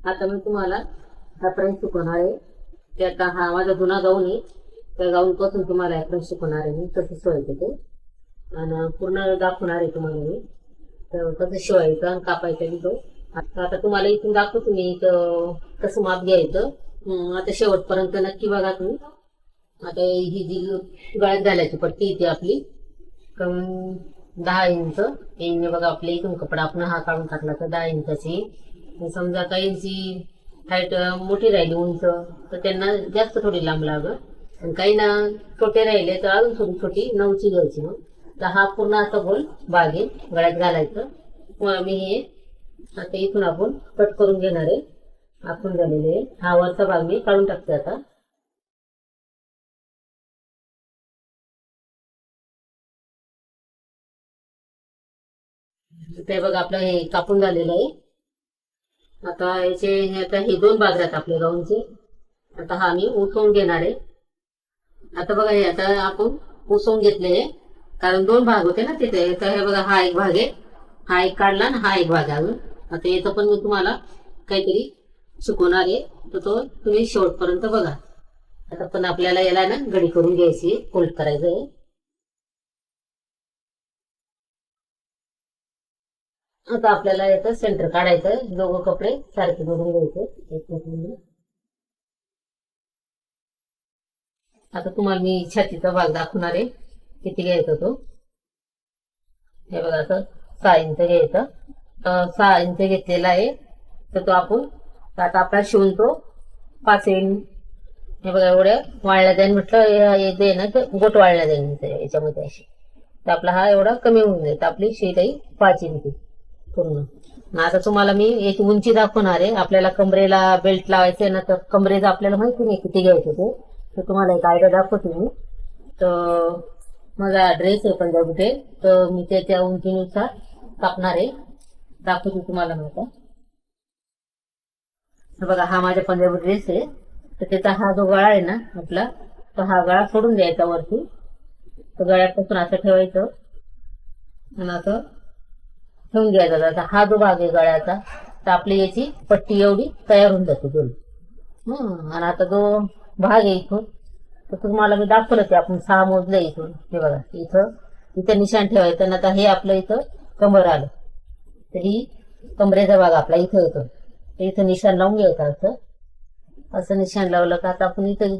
आता मी तुम्हाला ॲप्रॉन शिकवणार आहे. त्याचा हा माझा जुना गाऊन आहे. त्या गाऊन पासून तुम्हाला ॲप्रॉन शिकवणार आहे मी, कसं शिवायचं ते आणि पूर्ण दाखवणार आहे तुम्हाला मी कसं शिवायचं आणि कापायचं तो. आता तुम्हाला इथून दाखवतो मी इथं कसं माप घ्यायचं. आता शेवटपर्यंत नक्की बघा तुम्ही. आता ही जी गळ्यात घालायची पट्टी इथे आपली 10 इंच येईन बघा. आपल्या इथून कपडा आपण हा काढून टाकला तर 10 इंचाची. समजा काहींची हाईट मोठी राहिली उंच तर त्यांना जास्त थोडी लांब लागत आणि काही ना छोटे राहिले तर अजून थोडी छोटी 9ची घ्यायची. मग तर हा पूर्ण असा गोल बाग आहे गळ्यात घालायचं. मग मी हे आता इथून आपण कट करून घेणार आहे. आपण झालेले हा वरचा भाग मी काढून टाकते आता. ते बघा आपलं हे कापून झालेलं आहे. आता आता हे 2 भाग आहेत आपल्या गाऊनचे. आता हा मी उसवून घेणार आहे. आता बघा हे आता आपण उसवून घेतले कारण 2 भाग होते ना तिथे. तर हे बघा हा एक भाग आहे, हा एक काढला आणि हा एक भाग आहे अजून. आता याचं पण मी तुम्हाला काहीतरी शिकवणार आहे तर तो तुम्ही शेवटपर्यंत बघा. आता पण आपल्याला याला ना घडी करून घ्यायची, फोल्ड करायचं आहे. आता आपल्याला याचं सेंटर काढायचं. दोघं कपडे सारखे जोडून घ्यायचे एकमेकांना. आता तुम्हाला मी छातीचा भाग दाखवणार आहे किती घ्यायचा तो. हे बघा असं 6 इंच घ्यायचं. 6 इंच घेतलेला आहे तर तो आपण आता आपला शिवून तो 5 इंच. हे बघा एवढ्या वाळल्या जाईल म्हटलं दे ना तर गोट वाळल्या जाईल याच्यामध्ये अशी. तर आपला हा एवढा कमी होऊन जाईल. तर आपली शिलाई 5 इंच पूर्ण. आता तुम्हाला मी याची उंची दाखवणार आहे. आपल्याला कमरेला बेल्ट लावायचे ना तर कमरेचं आपल्याला माहिती नाही किती घ्यायचं ते. तर तुम्हाला एक आयडिया दाखवते मी. तर माझा ड्रेस आहे पंजाबी ड्रेस, तर मी त्याच्या उंचीनुसार कापणार आहे. दाखवते तुम्हाला मी आता. बघा हा माझा पंजाबी ड्रेस आहे. तर त्याचा हा जो गळा आहे ना आपला, तर हा गळा सोडून द्यायचा वरती. तर गळ्यापासून असं ठेवायचं आणि असं ठेवून घ्यायचा. आता हा जो भाग आहे गळ्याचा तर आपली याची पट्टी एवढी तयार होऊन जाते दोन. आणि आता जो भाग आहे इथून तर तुम्हाला मी दाखवलं ते आपण 6 मोजलं इथून. हे बघा इथं निशाण ठेवायचं ना. आता हे आपलं इथं कमर आलं तर ही कमरेचा भाग आपला इथं येतो. तर इथं निशाण लावून घ्यायचं. असं निशाण लावलं का आता आपण इथं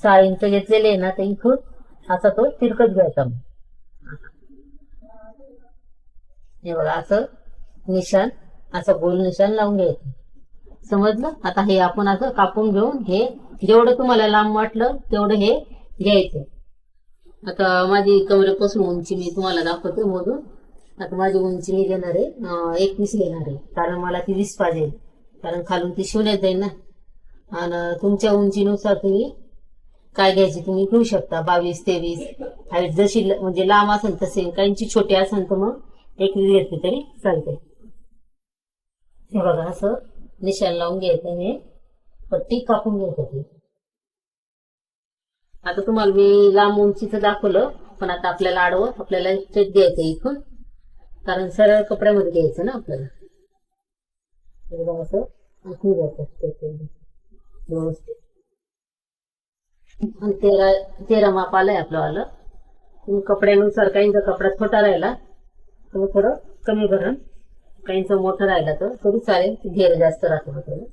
6 इंच घेतलेले आहे ना तर इथून असा तो तिरकत घ्यायचा. हे बघा असं निशाण, असं गोल निशाण लावून घ्यायचं. समजलं. आता हे आपण असं कापून घेऊन हे जेवढं तुम्हाला लांब वाटलं तेवढं हे घ्यायचं. आता माझी कमरेपासून उंची मी तुम्हाला दाखवते मोजून. आता माझी उंची मी घेणार आहे 21 घेणार आहे कारण मला ती 20 पाहिजे. कारण खालून ती शिवण्यात जाईल ना. आणि तुमच्या उंचीनुसार तुम्ही काय घ्यायची तुम्ही घेऊ शकता. 22, 23 हाईट जशी म्हणजे लांब असेल तसे. काहींची छोटी असेल तर मग 21 घेतली तरी चालते. हे बघा असं निशाण लावून घ्यायचं. हे पट्टी कापून घ्यायची. आता तुम्हाला मी लांब उंचीचं दाखवलं पण आता आपल्याला आडवं आपल्याला स्ट्रेट द्यायचं इथून कारण सरळ कपड्यामध्ये द्यायचं ना आपल्याला. असं आखून जायचं व्यवस्थित. आणि 13 माप आलंय आपलं आलं. तुम्ही कपड्यानुसार काहींचा कपडा छोटा राहिला तर थोडं कमी भरण, काहींचा मोठा राहिला तर तरी चालेल. घेर जास्त राहतो आपल्याला.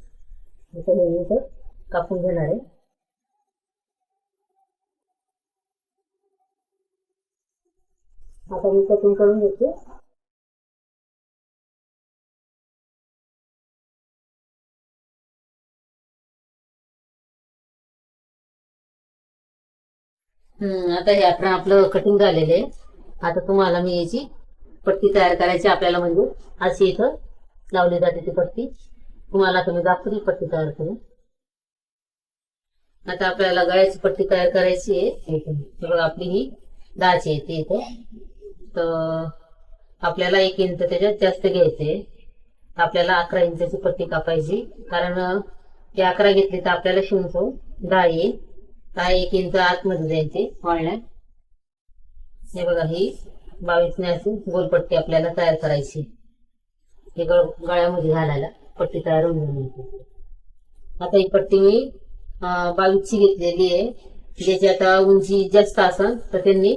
हे तर कापून घेणार आहे. आता मी कटिंग करून घेते. आता हे आपण आपलं कटिंग झालेलं आहे. आता तुम्हाला मी याची पट्टी तयार करायची आपल्याला. म्हणजे अशी इथं लावली जाते ती पट्टी. तुम्हाला आता मी दाखवली पट्टी तयार करून. आता आपल्याला गळ्याची पट्टी तयार करायची आहे. बघा आपली ही 10ची येते इथं. तर आपल्याला 1 इंच त्याच्यात जास्त घ्यायचे. आपल्याला 11 इंचाची पट्टी कापायची कारण ती 11 घेतली तर आपल्याला शिवून 10 येईल. 1 इंच आतमध्ये द्यायचे वाळण्यात. हे बघा ही 22 ने अशी गोलपट्टी आपल्याला तयार करायची. हे गळ्यामध्ये घालायला. पट्टी तयार होऊन गेली. आता ही पट्टी मी 22ची घेतलेली आहे. ज्याची आता उंची जास्त असेल तर त्यांनी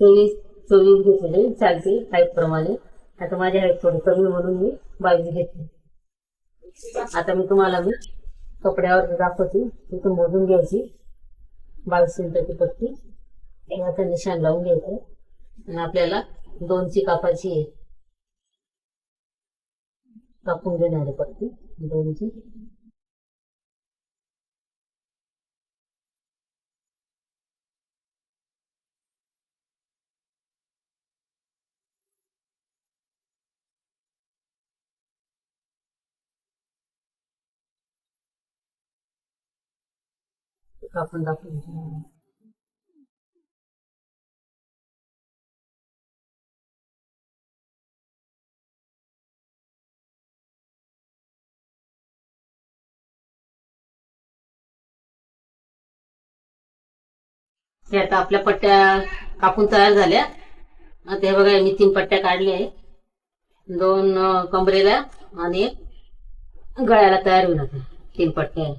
24 घेतलेली चालते हाईट प्रमाणे. आता माझी हाईट थोडी कमी म्हणून मी 22 घेतली. आता मी तुम्हाला कपड्यावर दाखवते. तिथून मोजून घ्यायची 22 इंचाची पट्टी. आता निशाण लावून घ्यायचं आणि आपल्याला 2ची कापायची आहे. कापून घेणार आहे पट्टी 2ची. कापून दाखवून हे आता आपल्या पट्ट्या कापून तयार झाल्या. आता हे बघा मी 3 पट्ट्या काढल्या आहे. 2 कमरेला आणि 1 गळ्याला तयार होईल. आता 3 पट्ट्या आहे.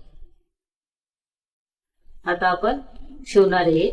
आता आपण शिवणार आहे.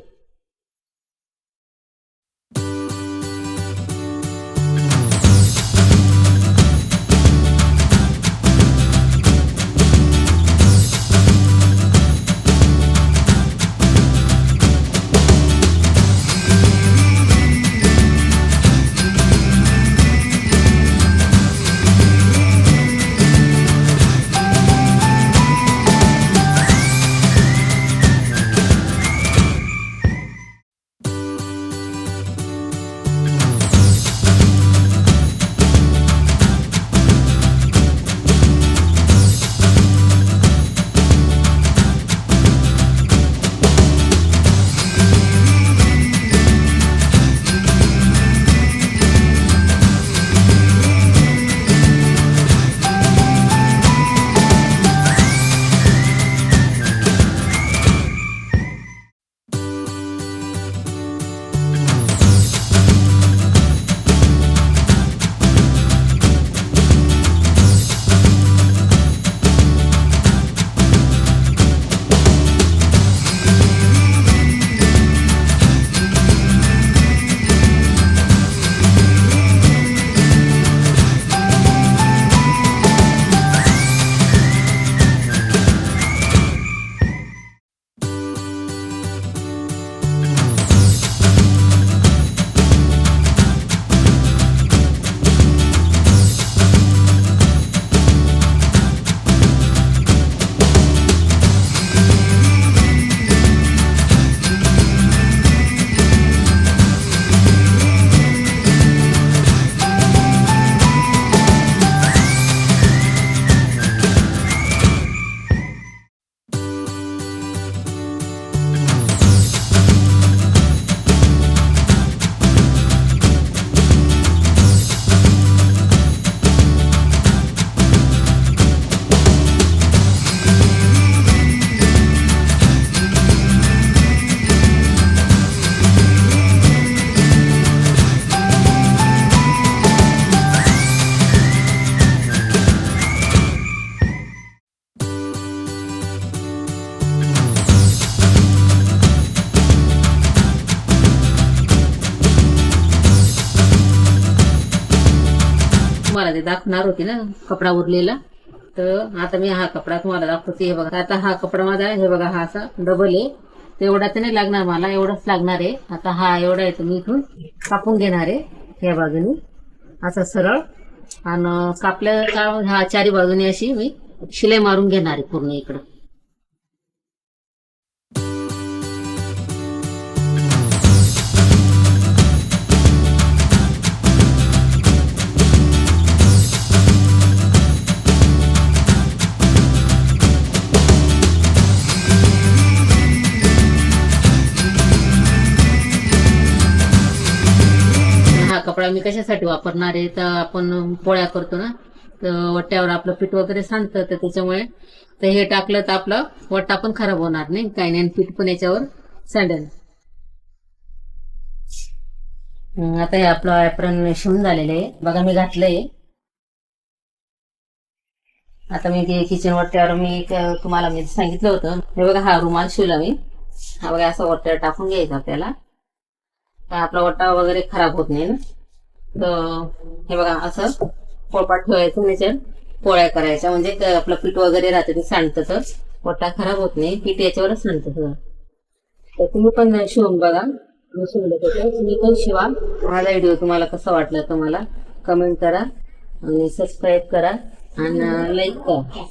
तुम्हाला ते दाखवणार होती ना कपडा उरलेला. तर आता मी हा कपडा तुम्हाला दाखवते. हे बघा आता हा कपडा माझा हे बघा हा असा डबल आहे. तेवढा तर नाही लागणार मला, एवढंच लागणार आहे. आता हा एवढा आहे, मी इथून कापून घेणार आहे या बाजूने असा सरळ. आणि कापल्या हा चारी बाजूने अशी मी शिलाई मारून घेणार आहे पूर्ण इकडं. कपडा मी कशासाठी वापरणार आहे तर आपण पोळ्या करतो ना, तर वट्यावर आपलं पीठ वगैरे सांडतं, तर त्याच्यामुळे तर हे टाकलं तर आपला वट्टा पण खराब होणार नाही, काही नाही, पीठ पण याच्यावर सांडेल. आता हे आपलं ऍप्रन शिवून झालेलं आहे बघा. मी घातलंय आता मी किचन वट्ट्यावर तुम्हाला मी सांगितलं होतं. हे बघा हा रुमाल शिवला मी. हा बघा असा वट्ट्यावर टाकून घ्यायचा आपल्याला, आपला वट्टा वगैरे खराब होत नाही ना. तर हे बघा असं पोळपाट ठेवायचं, त्याच्यात पोळ्या करायच्या, म्हणजे आपलं पीठ वगैरे राहतं ते सांडतं, तर वट्टा खराब होत नाही, पीठ याच्यावरच सांडतं. तर तुम्ही पण शिवून बघा. मी शिवलं तर तुम्ही पण शिवा. माझा व्हिडिओ तुम्हाला कसा वाटला तुम्हाला कमेंट करा आणि सबस्क्राईब करा आणि लाईक करा.